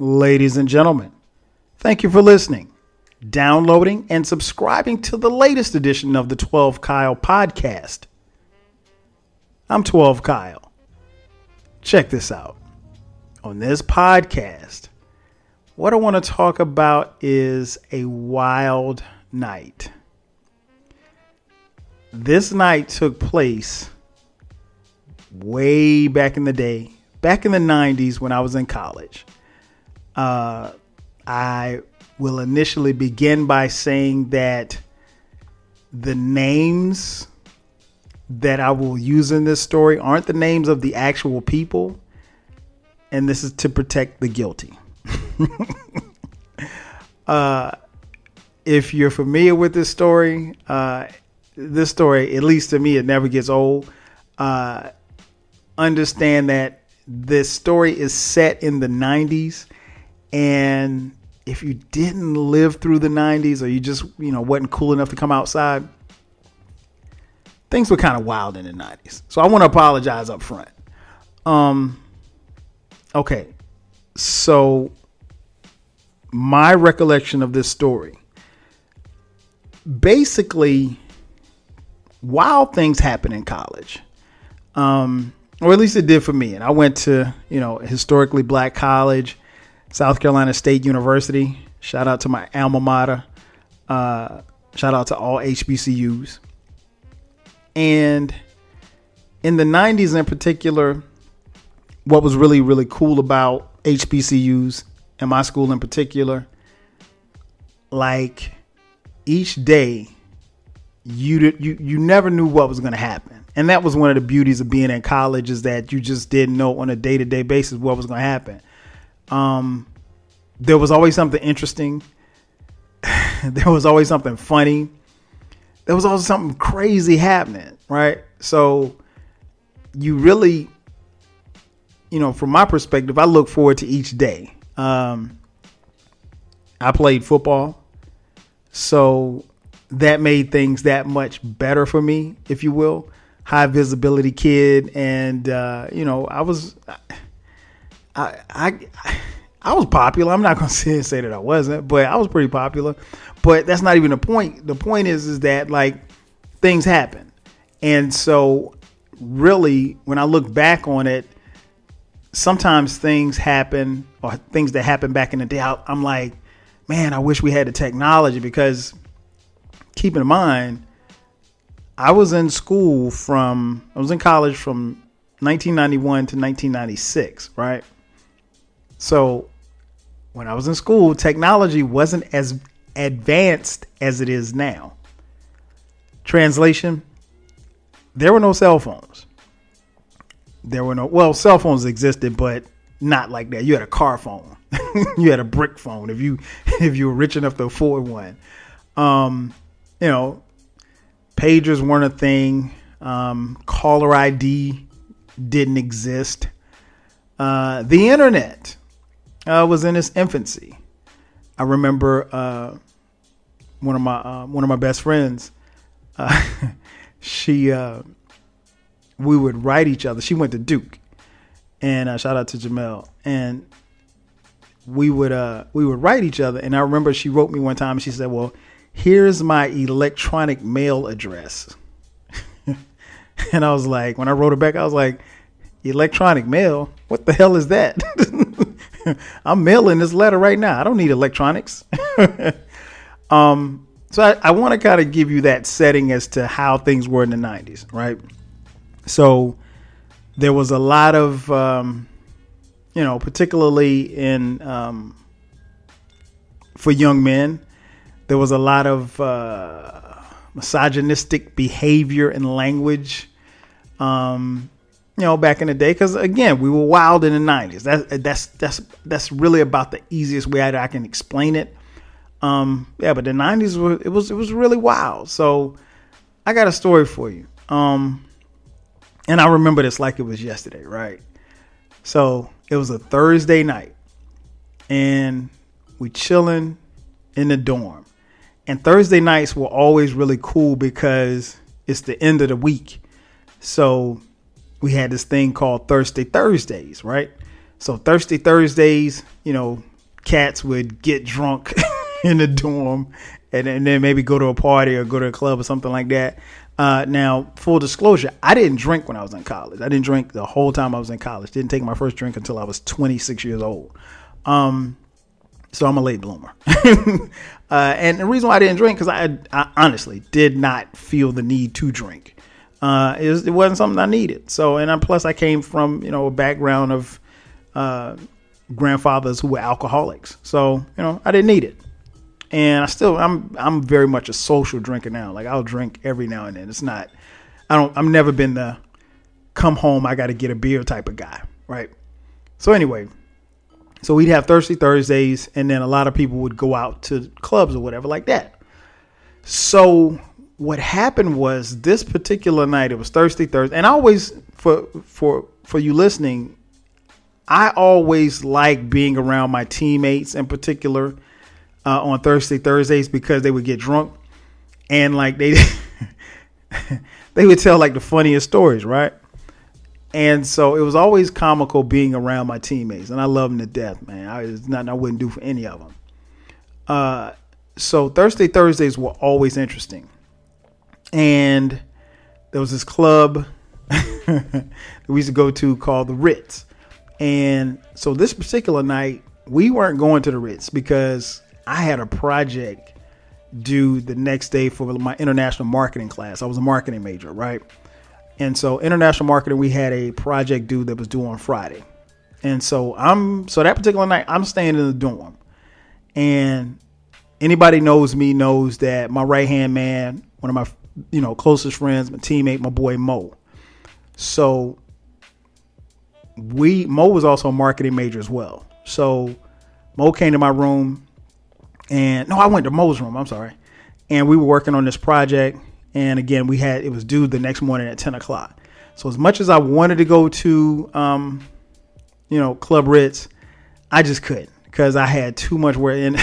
Ladies and gentlemen, thank you for listening, downloading, and subscribing to the latest edition of the 12 Kyle podcast. I'm 12 Kyle. Check this out. On this podcast, what I want to talk about is a wild night. This night took place way back in the day, back in the 90s when I was in college. I will initially begin by saying that the names that I will use in this story aren't the names of the actual people, and this is to protect the guilty. If you're familiar with this story, at least to me, it never gets old. Understand that this story is set in the 90s. And if you didn't live through the 90s or you just, wasn't cool enough to come outside, things were kind of wild in the 90s. So I want to apologize up front. Okay. So my recollection of this story, basically, wild things happen in college. Or at least it did for me. And I went to, historically black college, South Carolina State University. Shout out to my alma mater. Shout out to all HBCUs. And in the 90s in particular, what was really, really cool about HBCUs and my school in particular, like each day, you never knew what was going to happen. And that was one of the beauties of being in college, is that you just didn't know on a day-to-day basis what was going to happen. There was always something interesting. There was always something funny. There was always something crazy happening, right? So you really, from my perspective, I look forward to each day. I played football, so that made things that much better for me, if you will. High visibility kid, and I was popular. I'm not going to say that I wasn't, but I was pretty popular. But that's not even the point. The point is that things happen. And so really, when I look back on it, sometimes things happen, or things that happened back in the day, I'm like, man, I wish we had the technology, because keep in mind, I was in college from 1991 to 1996, right? So when I was in school, technology wasn't as advanced as it is now. Translation, there were no cell phones. Cell phones existed, but not like that. You had a car phone. You had a brick phone if you were rich enough to afford one. Pagers weren't a thing. Caller ID didn't exist. The internet was in its infancy. I remember one of my best friends. We would write each other. She went to Duke, and shout out to Jamel. And we would write each other. And I remember she wrote me one time, and she said, "Well, here's my electronic mail address." And I was like, when I wrote it back, I was like, electronic mail? What the hell is that? I'm mailing this letter right now. I don't need electronics. So I want to kind of give you that setting as to how things were in the 90s, right? So there was a lot of, particularly for young men, there was a lot of misogynistic behavior and language, back in the day. Because again, we were wild in the 90s. That's really about the easiest way I can explain it. But the 90s it was really wild. So I got a story for you. And I remember this like it was yesterday, right? So it was a Thursday night, and we chilling in the dorm. And Thursday nights were always really cool because it's the end of the week. So we had this thing called Thursdays, right? So Thursdays, cats would get drunk in the dorm and then maybe go to a party or go to a club or something like that. Now, full disclosure, I didn't drink when I was in college. I didn't drink the whole time I was in college. Didn't take my first drink until I was 26 years old. So I'm a late bloomer. And the reason why I didn't drink, because I honestly did not feel the need to drink. It wasn't something I needed. So, and plus I came from, a background of grandfathers who were alcoholics. So, I didn't need it. And I'm very much a social drinker now. Like, I'll drink every now and then. I've never been the come home, I got to get a beer type of guy. Right. So anyway, so we'd have Thirsty Thursdays, and then a lot of people would go out to clubs or whatever like that. So what happened was this particular night, it was Thirsty Thursday. And I always, for you listening, I always like being around my teammates in particular on Thirsty Thursdays, because they would get drunk and like they would tell like the funniest stories, right? And so it was always comical being around my teammates, and I love them to death, man. It's nothing I wouldn't do for any of them. So Thursday Thursdays were always interesting. And there was this club that we used to go to called the Ritz. And so this particular night, we weren't going to the Ritz because I had a project due the next day for my international marketing class. I was a marketing major, right? And so international marketing, we had a project due that was due on Friday. And so that particular night, I'm staying in the dorm. And anybody knows me knows that my right-hand man, one of my, closest friends, my teammate, my boy Mo. So Mo was also a marketing major as well. So Mo came to my room I went to Mo's room. I'm sorry. And we were working on this project. And again, it was due the next morning at 10 o'clock. So as much as I wanted to go to, Club Ritz, I just couldn't because I had too much work in.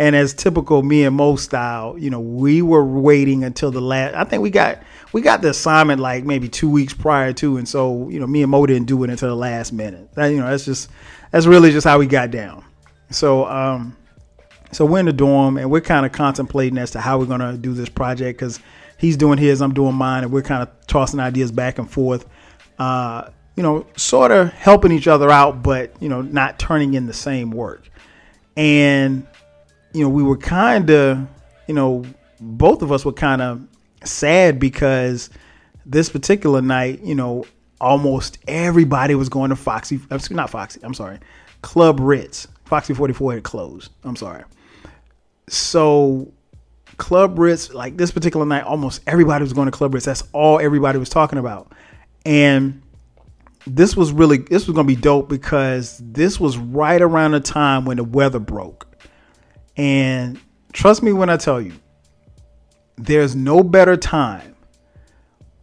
And as typical me and Mo style, we were waiting until the last. I think we got the assignment like maybe 2 weeks prior to, and so me and Mo didn't do it until the last minute. That's really just how we got down. So we're in the dorm and we're kind of contemplating as to how we're gonna do this project, because he's doing his, I'm doing mine, and we're kind of tossing ideas back and forth. Sort of helping each other out, but not turning in the same work. And we were kind of, both of us were kind of sad because this particular night, almost everybody was going to Club Ritz. Foxy 44 had closed. I'm sorry. So Club Ritz, like this particular night, almost everybody was going to Club Ritz. That's all everybody was talking about. And this was going to be dope because this was right around the time when the weather broke. And trust me when I tell you, there's no better time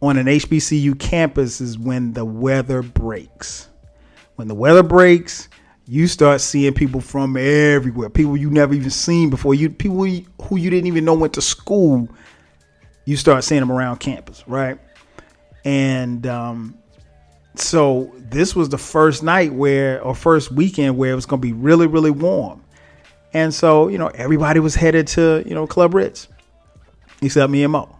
on an HBCU campus is when the weather breaks. When the weather breaks, you start seeing people from everywhere, people you never even seen before, people who you didn't even know went to school. You start seeing them around campus, right? And so this was the first first weekend where it was going to be really, really warm. And so, everybody was headed to, Club Ritz, except me and Mo.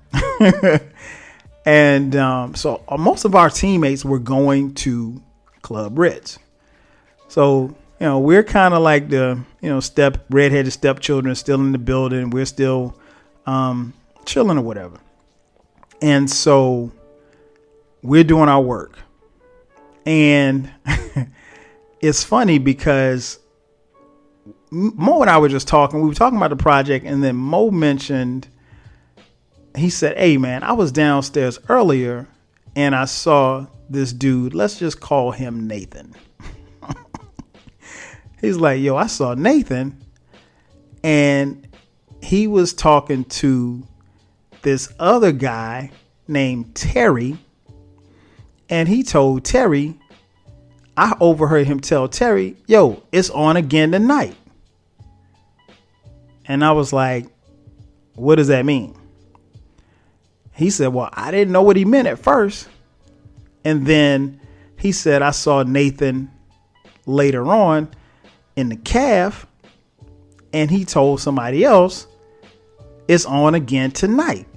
And so most of our teammates were going to Club Ritz. So, we're kind of like the, redheaded stepchildren still in the building. We're still chilling or whatever. And so we're doing our work. And it's funny because Mo and I were just talking. We were talking about the project, and then Mo mentioned, he said, "Hey, man, I was downstairs earlier and I saw this dude. Let's just call him Nathan." He's like, "Yo, I saw Nathan, and he was talking to this other guy named Terry, and he told Terry," I overheard him tell Terry, "Yo, it's on again tonight." And I was like, "What does that mean?" He said, "Well, I didn't know what he meant at first." And then he said, "I saw Nathan later on, in the calf, and he told somebody else it's on again tonight.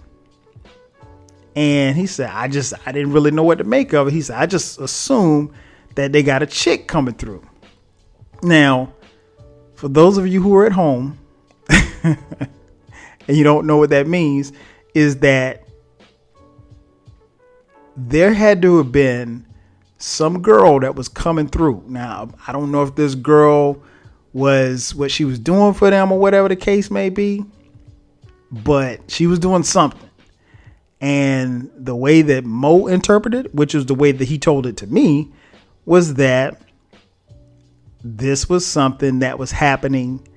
And he said, I didn't really know what to make of it. He said, I just assumed that they got a chick coming through. Now, for those of you who are at home and you don't know what that means, is that there had to have been some girl that was coming through. Now, I don't know if this girl was what she was doing for them or whatever the case may be, but she was doing something. And the way that Mo interpreted, which is the way that he told it to me, was that this was something that was happening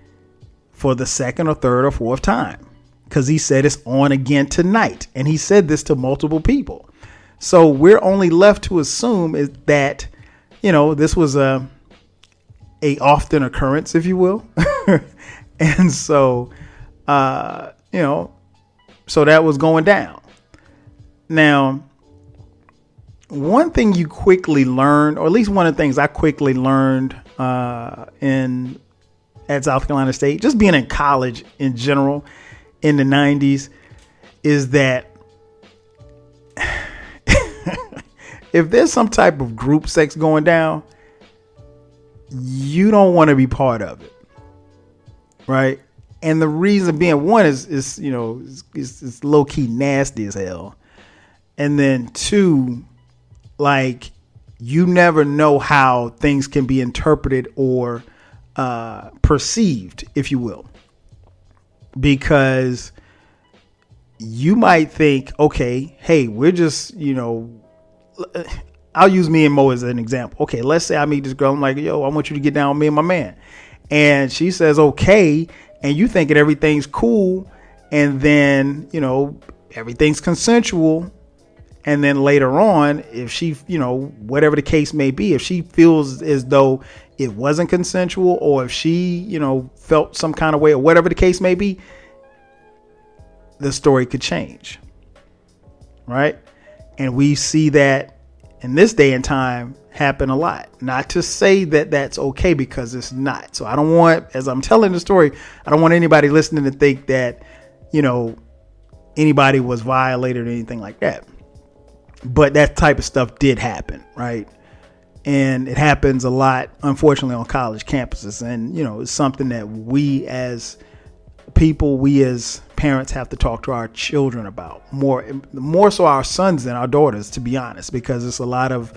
for the second or third or fourth time, because he said it's on again tonight. And he said this to multiple people. So we're only left to assume is that, this was a often occurrence, if you will. And so, so that was going down. Now, one thing you quickly learn, or at least one of the things I quickly learned at South Carolina State, just being in college in general in the 90s, is that if there's some type of group sex going down, you don't want to be part of it. Right. And the reason being, one is it's low key nasty as hell. And then two, like, you never know how things can be interpreted or perceived, if you will, because you might think, okay, hey, we're just, I'll use me and Mo as an example. Okay, let's say I meet this girl. I'm like, yo, I want you to get down with me and my man. And she says, okay. And you thinking everything's cool. And then, everything's consensual. And then later on, if she, whatever the case may be, if she feels as though it wasn't consensual, or if she, felt some kind of way, or whatever the case may be, the story could change. Right. And we see that in this day and time happen a lot. Not to say that that's okay, because it's not. So I don't want, as I'm telling the story, I don't want anybody listening to think that, anybody was violated or anything like that. But that type of stuff did happen, right? And it happens a lot, unfortunately, on college campuses. And, it's something that we as people, we as parents have to talk to our children about more so our sons than our daughters, to be honest, because it's a lot of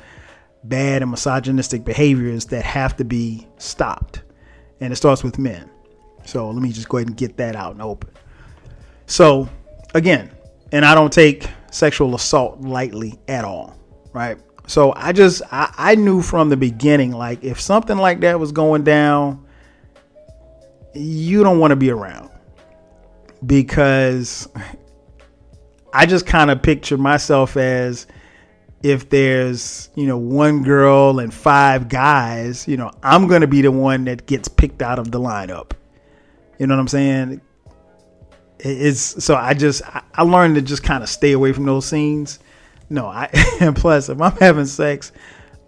bad and misogynistic behaviors that have to be stopped. And it starts with men. So let me just go ahead and get that out and open. So again, and I don't take sexual assault lightly at all. Right. So I knew from the beginning, like, if something like that was going down, you don't want to be around, because I just kind of picture myself as, if there's, one girl and 5 guys, I'm going to be the one that gets picked out of the lineup. You know what I'm saying? I learned to just kind of stay away from those scenes. No, and plus, if I'm having sex,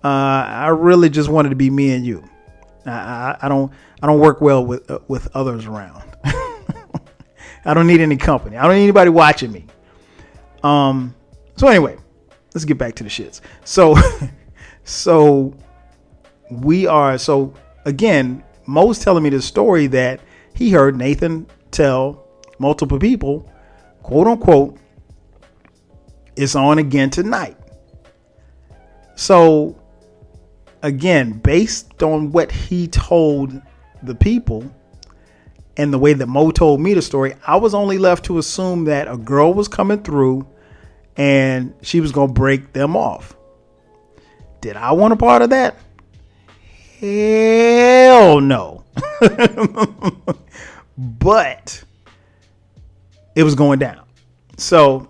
I really just wanted to be me and you. I don't work well with others around. I don't need any company. I don't need anybody watching me. So anyway, let's get back to the shits. So again, Mo's telling me the story that he heard Nathan tell multiple people, quote unquote, it's on again tonight. So again, based on what he told the people and the way that Mo told me the story, I was only left to assume that a girl was coming through and she was going to break them off. Did I want a part of that? Hell no. But it was going down. So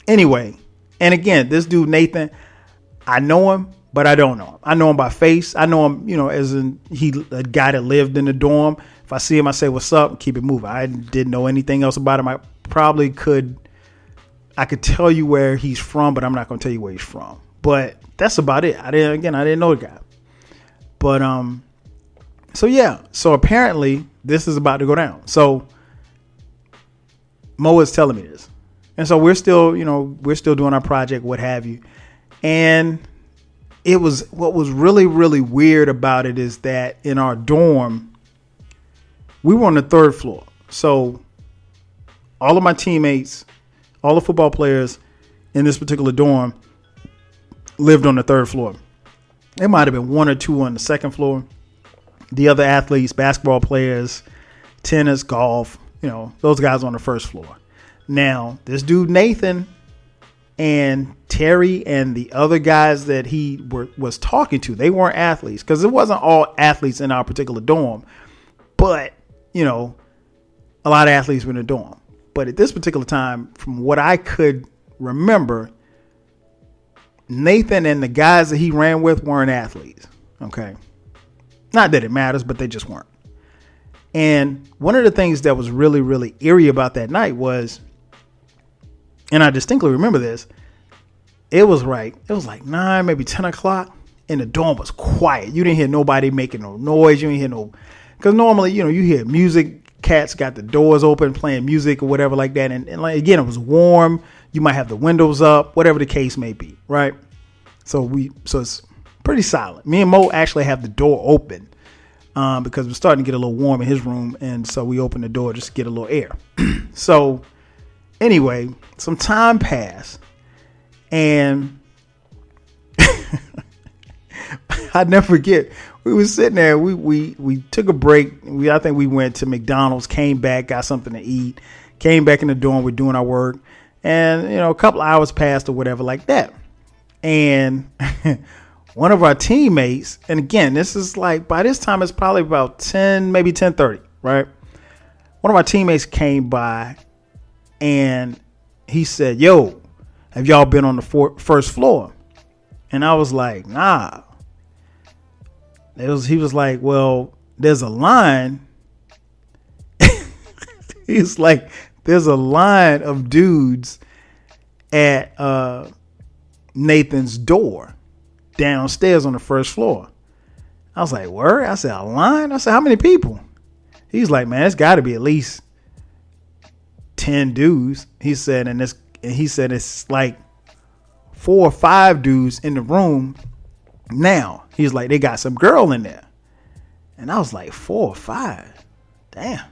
anyway, and again, this dude, Nathan, I know him, but I don't know him. I know him by face. I know him, as in a guy that lived in the dorm. If I see him, I say, what's up? And keep it moving. I didn't know anything else about him. I could tell you where he's from, but I'm not going to tell you where he's from. But that's about it. I didn't know the guy. But So yeah, so apparently this is about to go down. So Mo is telling me this. And so we're still doing our project, what have you. And what was really, really weird about it is that in our dorm, we were on the 3rd floor. So all of my teammates, all the football players in this particular dorm lived on the 3rd floor. There might have been 1 or 2 on the 2nd floor. The other athletes, basketball players, tennis, golf, those guys on the 1st floor. Now, this dude, Nathan, and Terry and the other guys that he was talking to, they weren't athletes, because it wasn't all athletes in our particular dorm. But, a lot of athletes were in the dorm. But at this particular time, from what I could remember, Nathan and the guys that he ran with weren't athletes. Okay. Not that it matters, but they just weren't. And one of the things that was really, really eerie about that night was, and I distinctly remember this, it was like 9, maybe 10 o'clock, and the dorm was quiet. You didn't hear nobody making no noise. You didn't hear because normally, you hear music, cats got the doors open, playing music or whatever like that. And like, again, it was warm. You might have the windows up, whatever the case may be, right? So it's pretty silent. Me and Mo actually have the door open because we're starting to get a little warm in his room. And so we open the door just to get a little air. So anyway, some time passed, and I'd never forget. We were sitting there. We took a break. I think we went to McDonald's, came back, got something to eat, came back in the dorm. We're doing our work, and a couple of hours passed or whatever like that. And one of our teammates, and again, this is like, by this time it's probably about 10, maybe 10:30, right? One of our teammates came by, and he said, "Yo, have y'all been on the 1st floor?" And I was like, "Nah." He was like, "Well, there's a line." He's like, "There's a line of dudes at Nathan's door downstairs on the 1st floor." I was like, "Word?" I said, "A line?" I said, "How many people?" He's like, "Man, it's got to be at least 10 dudes." He said, and it's like 4 or 5 dudes in the room. Now he's like, they got some girl in there. And I was like, 4 or 5. Damn.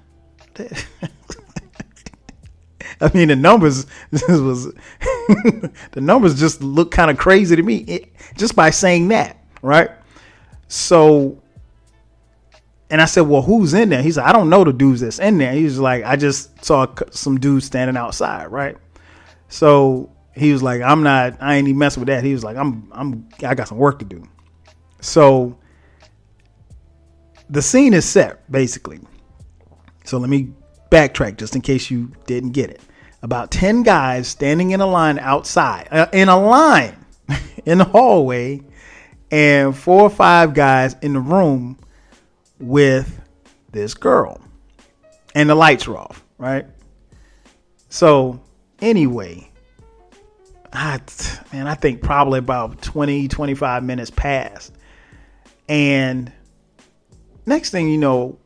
I mean, the numbers the numbers just look kind of crazy to me just by saying that. Right. So, and I said, "Well, who's in there?" He said, "I don't know the dudes that's in there." He was like, "I just saw some dudes standing outside." Right. So he was like, I ain't even messing with that. He was like, I got some work to do. So the scene is set, basically. So let me backtrack just in case you didn't get it. About 10 guys standing in a line outside, in the hallway, and 4 or 5 guys in the room with this girl, and the lights are off, right? So anyway, I think probably about 20, 25 minutes passed. And next thing you know,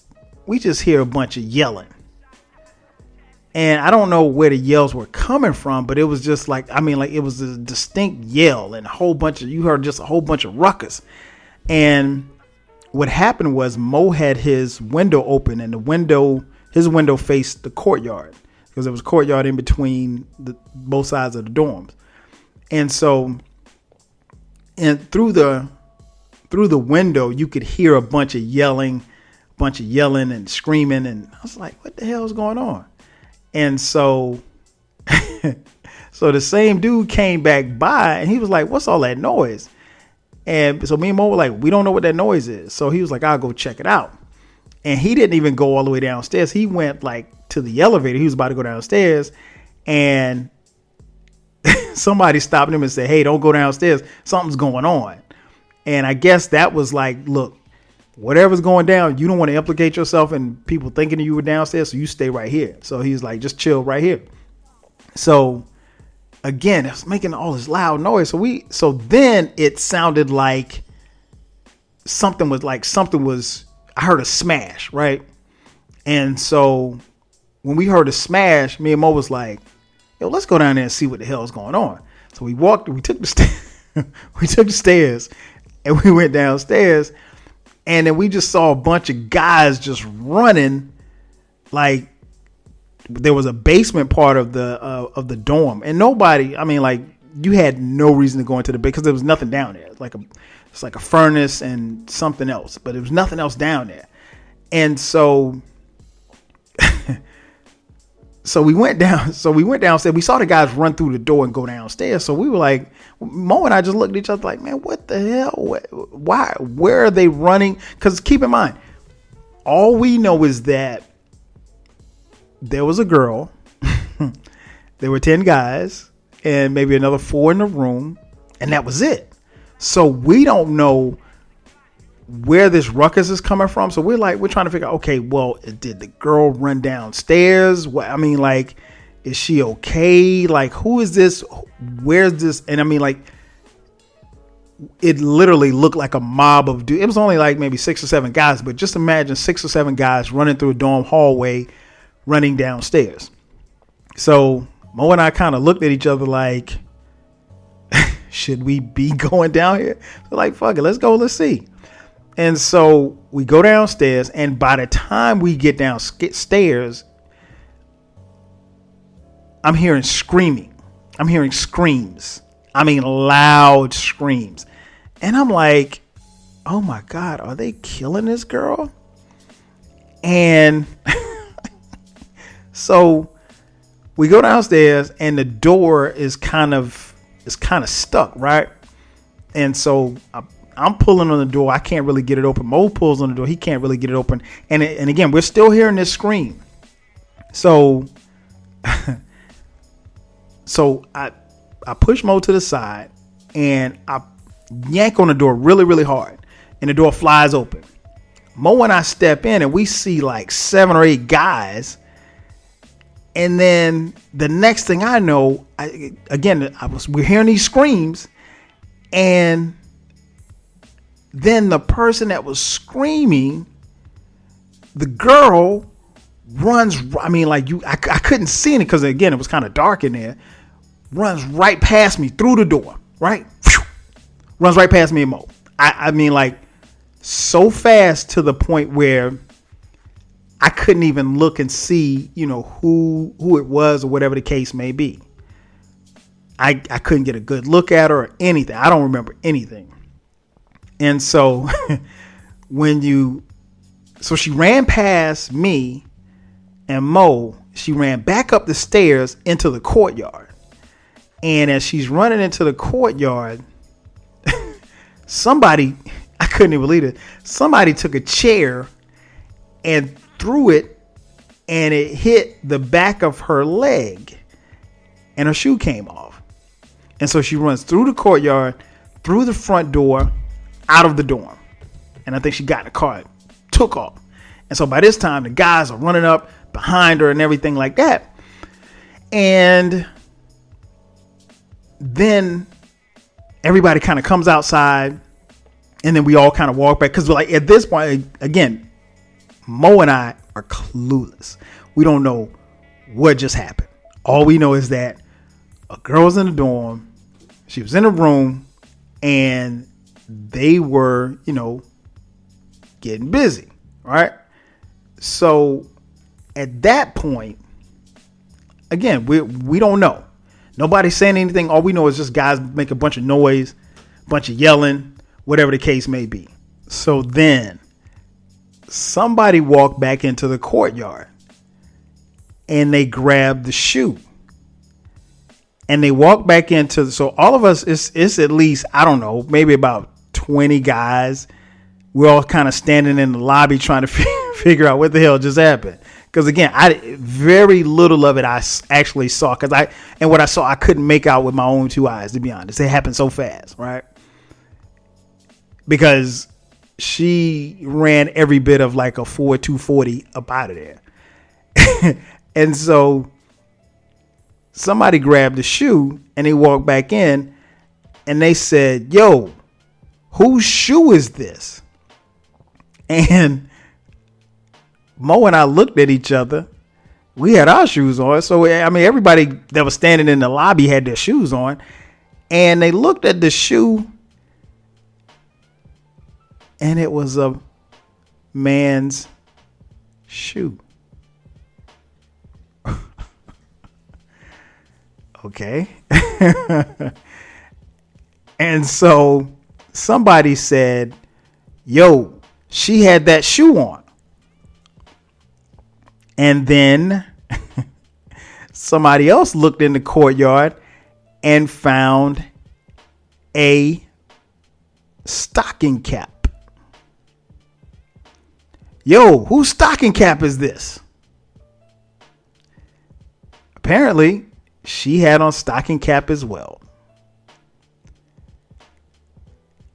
we just hear a bunch of yelling. And I don't know where the yells were coming from, but it was just like, it was a distinct yell and you heard just a whole bunch of ruckus. And what happened was Mo had his window open, and his window faced the courtyard, because there was a courtyard in between both sides of the dorms. And so, and through the window, you could hear a bunch of yelling and screaming. And I was like, what the hell is going on? And so, so the same dude came back by, and he was like, what's all that noise? And so me and Mo were like, we don't know what that noise is. So he was like, I'll go check it out. And he didn't even go all the way downstairs. He went like to the elevator. He was about to go downstairs, and somebody stopped him and said, hey, don't go downstairs. Something's going on. And I guess that was like, look, whatever's going down, you don't want to implicate yourself in people thinking you were downstairs, so you stay right here. So he's like, just chill right here. So again, it's making all this loud noise. So then it sounded like something was I heard a smash, right? And so when we heard a smash, me and Mo was like, yo, let's go down there and see what the hell is going on. So we took the stairs and we went downstairs, and then we just saw a bunch of guys just running. Like, there was a basement part of the dorm, and nobody, I mean, like, you had no reason to go into the basement because there was nothing down there. It's like a furnace and something else, but there was nothing else down there. And so we went downstairs. We saw the guys run through the door and go downstairs. So we were like, Mo and I just looked at each other like, man, what the hell? Why? Where are they running? Because keep in mind, all we know is that there was a girl, there were 10 guys, and maybe another 4 in the room, and that was it. So we don't know where this ruckus is coming from. So we're trying to figure out, okay, well, did the girl run downstairs? What, I mean, like, is she okay? Like, who is this? Where's this? And I mean, like, it literally looked like a mob of dudes. It was only like maybe 6 or 7 guys, but just imagine 6 or 7 guys running through a dorm hallway, running downstairs. So Mo and I kind of looked at each other like, should we be going down here? We're like, fuck it, let's go, let's see. And so we go downstairs, and by the time we get downstairs, I'm hearing screaming. I'm hearing screams. I mean, loud screams. And I'm like, oh my God, are they killing this girl? And so we go downstairs, and the door is kind of stuck, right? And so I'm pulling on the door. I can't really get it open. Mo pulls on the door. He can't really get it open. And again, we're still hearing this scream. So I push Mo to the side, and I yank on the door really, really hard, and the door flies open. Mo and I step in, and we see like 7 or 8 guys. And then the next thing I know, we're hearing these screams, and then the person that was screaming, the girl runs. I mean, like, I couldn't see it because, again, it was kind of dark in there. Runs right past me through the door, right? Runs right past me and Mo. I mean, like, so fast to the point where I couldn't even look and see, who it was or whatever the case may be. I couldn't get a good look at her or anything. I don't remember anything. And so so she ran past me and Mo. She ran back up the stairs into the courtyard. And as she's running into the courtyard, somebody, I couldn't even believe it. Somebody took a chair and threw it, and it hit the back of her leg, and her shoe came off. And so she runs through the courtyard, through the front door, out of the dorm. And I think she got in the car and took off. And so by this time, the guys are running up behind her and everything like that. And then everybody kind of comes outside, and then we all kind of walk back. Because like at this point, again, Mo and I are clueless. We don't know what just happened. All we know is that a girl was in the dorm. She was in a room, and they were, getting busy, right? So at that point, again, we don't know. Nobody's saying anything. All we know is just guys make a bunch of noise, bunch of yelling, whatever the case may be. So then somebody walked back into the courtyard, and they grabbed the shoe, and they walked back into. So all of us, it's at least, I don't know, maybe about 20 guys. We're all kind of standing in the lobby trying to figure out what the hell just happened. Because again, very little of it I actually saw. And what I saw, I couldn't make out with my own 2 eyes, to be honest. It happened so fast, right? Because she ran every bit of like a 240 up out of there. And so somebody grabbed the shoe, and they walked back in, and they said, yo, whose shoe is this? And Mo and I looked at each other. We had our shoes on. So, I mean, everybody that was standing in the lobby had their shoes on. And they looked at the shoe. And it was a man's shoe. Okay. And so somebody said, yo, she had that shoe on. And then somebody else looked in the courtyard and found a stocking cap. Yo, whose stocking cap is this? Apparently, she had on stocking cap as well.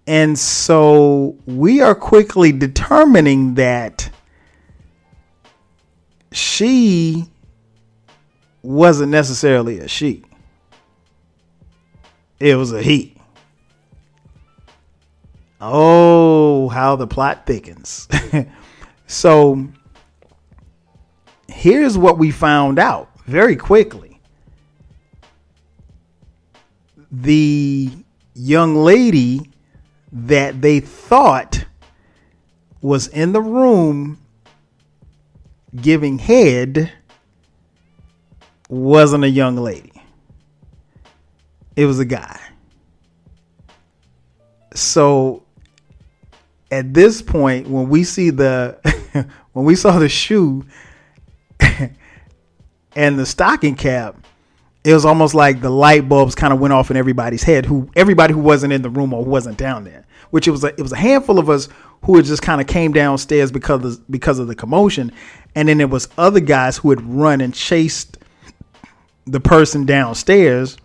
And so we are quickly determining that she wasn't necessarily a she. It was a he. Oh, how the plot thickens. So here's what we found out very quickly. The young lady that they thought was in the room giving head wasn't a young lady. It was a guy. So at this point, when we see when we saw the shoe and the stocking cap, it was almost like the light bulbs kind of went off in everybody's head. Everybody who wasn't in the room or who wasn't down there, which it was a handful of us who had just kind of came downstairs because of the commotion, and then there was other guys who had run and chased the person downstairs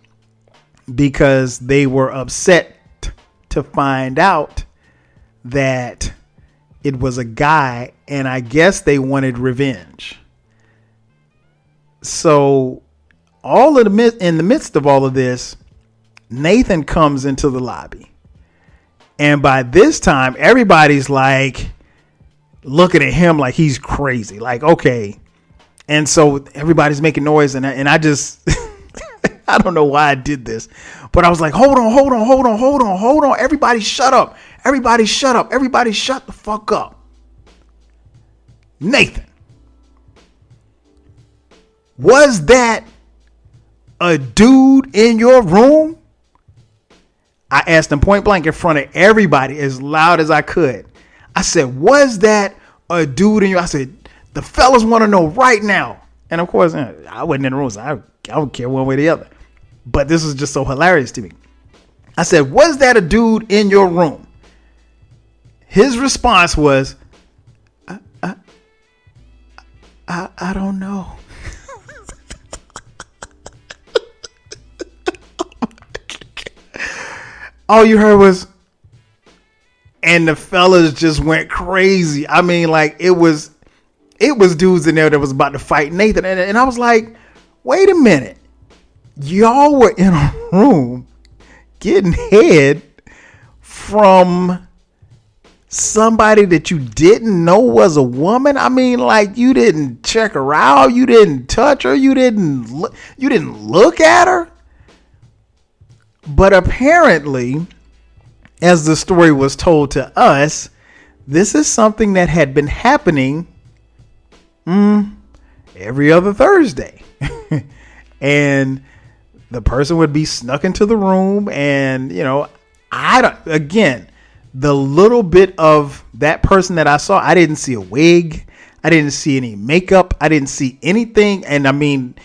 because they were upset to find out that it was a guy, and I guess they wanted revenge. So in the midst of all of this, Nathan comes into the lobby. And by this time, everybody's like looking at him like he's crazy. Like, okay. And so everybody's making noise. And I just, I don't know why I did this, but I was like, hold on. Everybody shut up. Everybody shut up. Everybody shut the fuck up. Nathan, was that a dude in your room? I asked him point blank in front of everybody as loud as I could. I said, was that a dude in your? I said, the fellas want to know right now. And of course, I wasn't in the room, so I would care one way or the other. But this was just so hilarious to me. I said, was that a dude in your room? His response was, I don't know. All you heard was, and the fellas just went crazy. I mean, like it was dudes in there that was about to fight Nathan. And I was like, wait a minute. Y'all were in a room getting head from somebody that you didn't know was a woman. I mean, like you didn't check her out. You didn't touch her. You didn't look at her. But apparently, as the story was told to us, this is something that had been happening every other Thursday. And the person would be snuck into the room. And, the little bit of that person that I saw, I didn't see a wig. I didn't see any makeup. I didn't see anything. And I mean,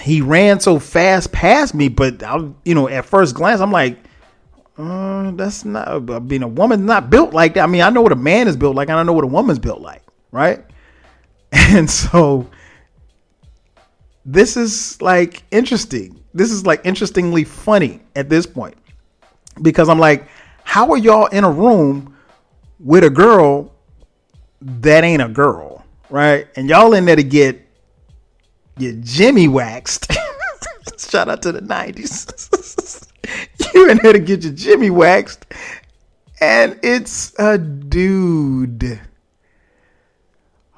he ran so fast past me, but at first glance, I'm like, that's not, I mean, a woman's not built like that. I mean, I know what a man is built like, and I know what a woman's built like. Right. And so this is like interesting. This is like interestingly funny at this point, because I'm like, how are y'all in a room with a girl that ain't a girl? Right. And y'all in there to get your Jimmy waxed. Shout out to the 90s. You're in there to get your Jimmy waxed, and it's a dude.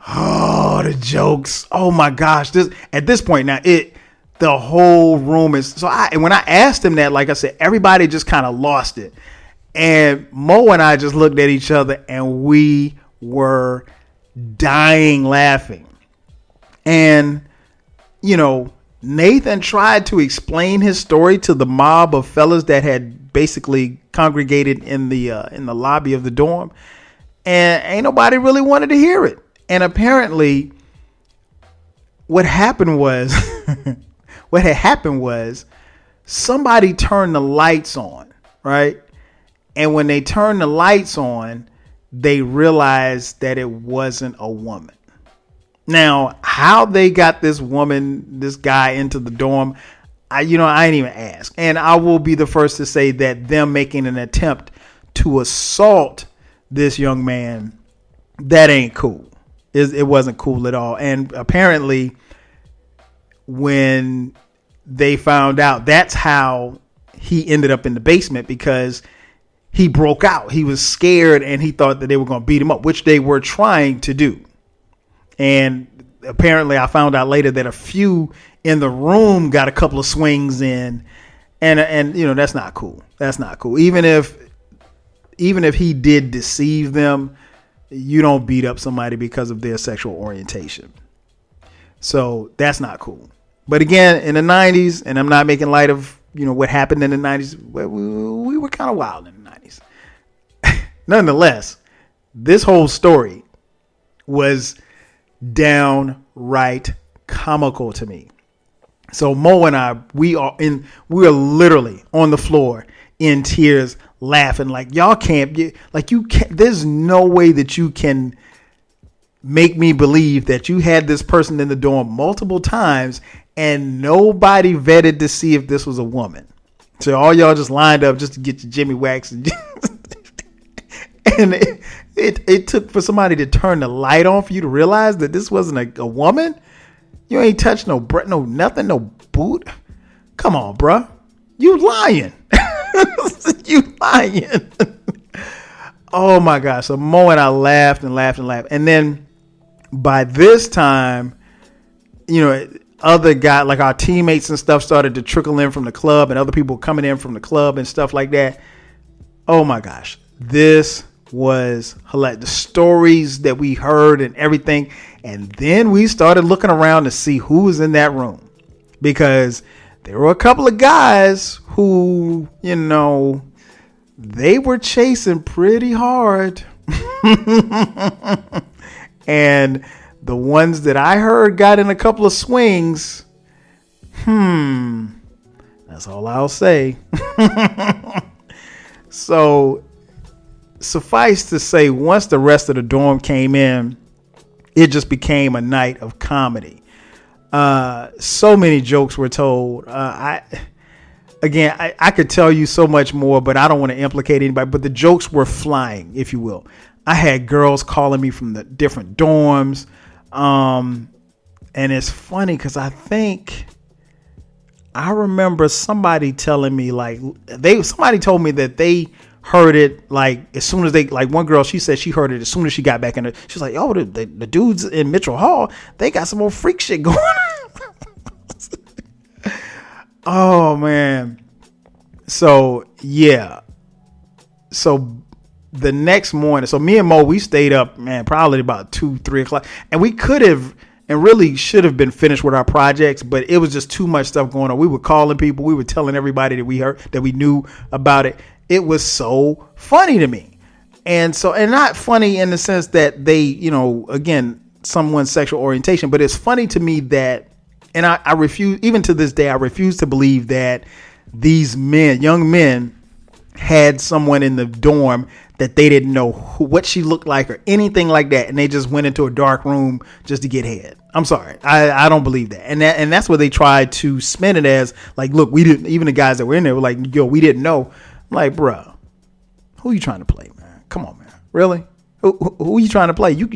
Oh, the jokes. Oh my gosh. At this point now, the whole room is and when I asked him that, like I said, everybody just kind of lost it. And Mo and I just looked at each other and we were dying laughing. And, Nathan tried to explain his story to the mob of fellas that had basically congregated in the lobby of the dorm. And ain't nobody really wanted to hear it. And apparently what had happened was somebody turned the lights on, right? And when they turned the lights on, they realized that it wasn't a woman. Now, how they got this guy into the dorm, I ain't even asked. And I will be the first to say that them making an attempt to assault this young man, that ain't cool. It wasn't cool at all. And apparently when they found out, that's how he ended up in the basement, because he broke out. He was scared and he thought that they were going to beat him up, which they were trying to do. And apparently I found out later that a few in the room got a couple of swings in, and that's not cool. That's not cool. Even if he did deceive them, you don't beat up somebody because of their sexual orientation. So that's not cool. But again, in the 90s, and I'm not making light of, what happened in the 90s, we were kind of wild in the 90s. Nonetheless, this whole story was downright comical to me. So Mo and I, we are literally on the floor in tears, laughing like y'all can't, like you can't. There's no way that you can make me believe that you had this person in the dorm multiple times and nobody vetted to see if this was a woman. So all y'all just lined up just to get your Jimmy Wax, and it took for somebody to turn the light on for you to realize that this wasn't a woman. You ain't touched no breath, no nothing, no boot. Come on, bruh. You lying. You lying. Oh my gosh. So Mo and I laughed and laughed and laughed. And then by this time, other guys, like our teammates and stuff, started to trickle in from the club, and other people coming in from the club and stuff like that. Oh my gosh. This was hilarious. The stories that we heard and everything. And then we started looking around to see who was in that room, because there were a couple of guys who, they were chasing pretty hard. And the ones that I heard got in a couple of swings. That's all I'll say. So suffice to say, once the rest of the dorm came in, it just became a night of comedy. So many jokes were told. I could tell you so much more, but I don't want to implicate anybody. But the jokes were flying, if you will. I had girls calling me from the different dorms. And it's funny because I remember somebody telling me, somebody told me that they heard it as soon as one girl, she said she heard it as soon as she got back in it. She's like, oh, the dudes in Mitchell Hall, they got some more freak shit going on. Oh man. So yeah. So the next morning, so me and Mo, we stayed up, man, probably about 2-3 o'clock, and we could have and really should have been finished with our projects, but it was just too much stuff going on. We were calling people, we were telling everybody that we heard, that we knew about it. It was so funny to me. And not funny in the sense that they, again, someone's sexual orientation, but it's funny to me that, and I refuse, even to this day, I refuse to believe that these young men had someone in the dorm that they didn't know what she looked like or anything like that, and they just went into a dark room just to get head. I'm sorry, I don't believe that, and that's what they tried to spin it as. Like, look, we didn't. Even the guys that were in there were like, yo, we didn't know. I'm like, bro, who you trying to play, man? Come on, man, really? Who are you trying to play? You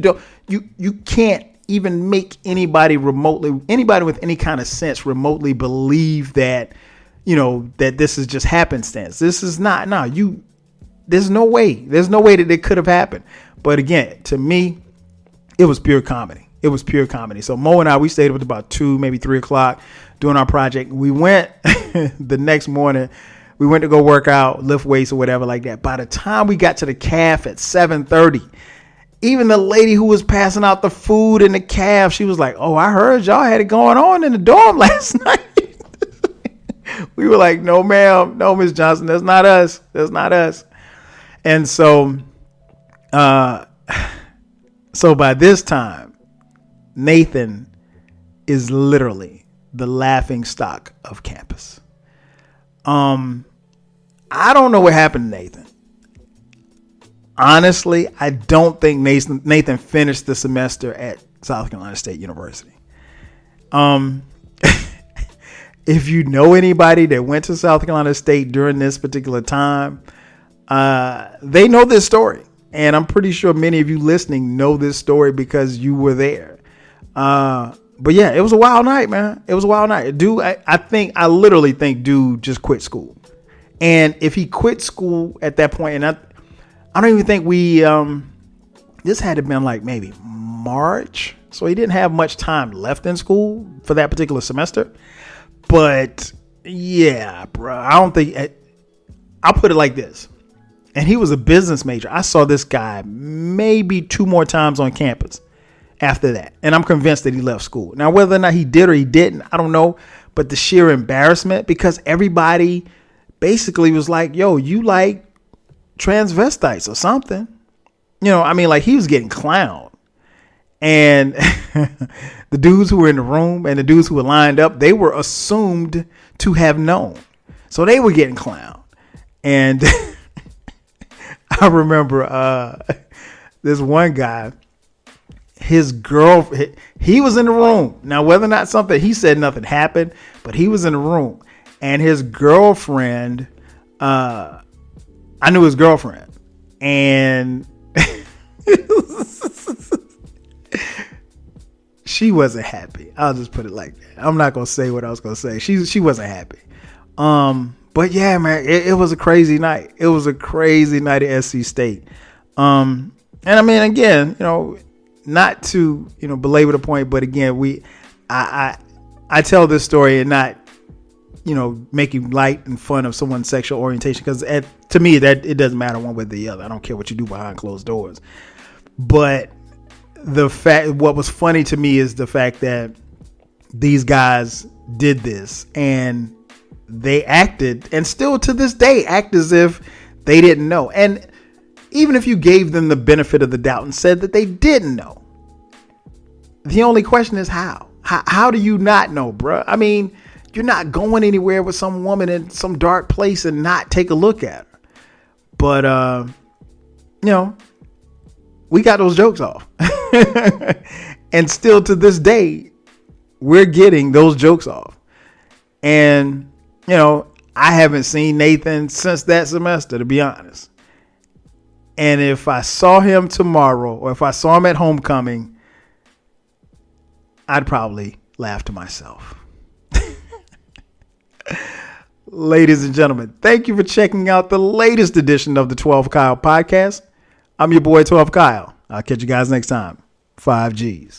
can't even make anybody with any kind of sense remotely believe that, that this is just happenstance. This is not. There's no way. There's no way that it could have happened. But again, to me, it was pure comedy. It was pure comedy. So Mo and I, we stayed up to about 2, maybe 3 o'clock doing our project. We went the next morning. We went to go work out, lift weights or whatever like that. By the time we got to the calf at 7:30, even the lady who was passing out the food in the calf, she was like, "Oh, I heard y'all had it going on in the dorm last night." We were like, "No, ma'am. No, Miss Johnson. That's not us. That's not us." And so, so by this time, Nathan is literally the laughing stock of campus. I don't know what happened to Nathan. Honestly, I don't think Nathan finished the semester at South Carolina State University. If you know anybody that went to South Carolina State during this particular time, they know this story. And I'm pretty sure many of you listening know this story because you were there. But yeah, it was a wild night, man. It was a wild night. Dude, I literally think dude just quit school. And if he quit school at that point, and I don't even think this had to been like maybe March. So he didn't have much time left in school for that particular semester. But yeah, bro, I don't think, I'll put it like this. And he was a business major. I saw this guy maybe 2 more times on campus after that. And I'm convinced that he left school. Now, whether or not he did or he didn't, I don't know. But the sheer embarrassment, because everybody basically was like, yo, you like transvestites or something. You know, I mean, like he was getting clowned. And the dudes who were in the room and the dudes who were lined up, they were assumed to have known. So they were getting clowned. And I remember this one guy, his girl, he was in the room. Now, whether or not he said nothing happened, but he was in the room. And his girlfriend, I knew his girlfriend. And she wasn't happy. I'll just put it like that. I'm not going to say what I was going to say. She wasn't happy. But yeah, man, it was a crazy night. It was a crazy night at SC State. And I mean, again, you know, not to, you know, belabor the point, but again, I tell this story and not, you know, making light and fun of someone's sexual orientation, because to me that it doesn't matter one way or the other. I don't care what you do behind closed doors. But what was funny to me is the fact that these guys did this and they acted, and still to this day act as if they didn't know. And even if you gave them the benefit of the doubt and said that they didn't know, the only question is how? How do you not know, bruh? I mean, you're not going anywhere with some woman in some dark place and not take a look at her. But, you know, we got those jokes off. And still to this day, we're getting those jokes off. And, you know, I haven't seen Nathan since that semester, to be honest. And if I saw him tomorrow, or if I saw him at homecoming, I'd probably laugh to myself. Ladies and gentlemen, thank you for checking out the latest edition of the 12 Kyle podcast. I'm your boy 12 Kyle. I'll catch you guys next time. 5 G's.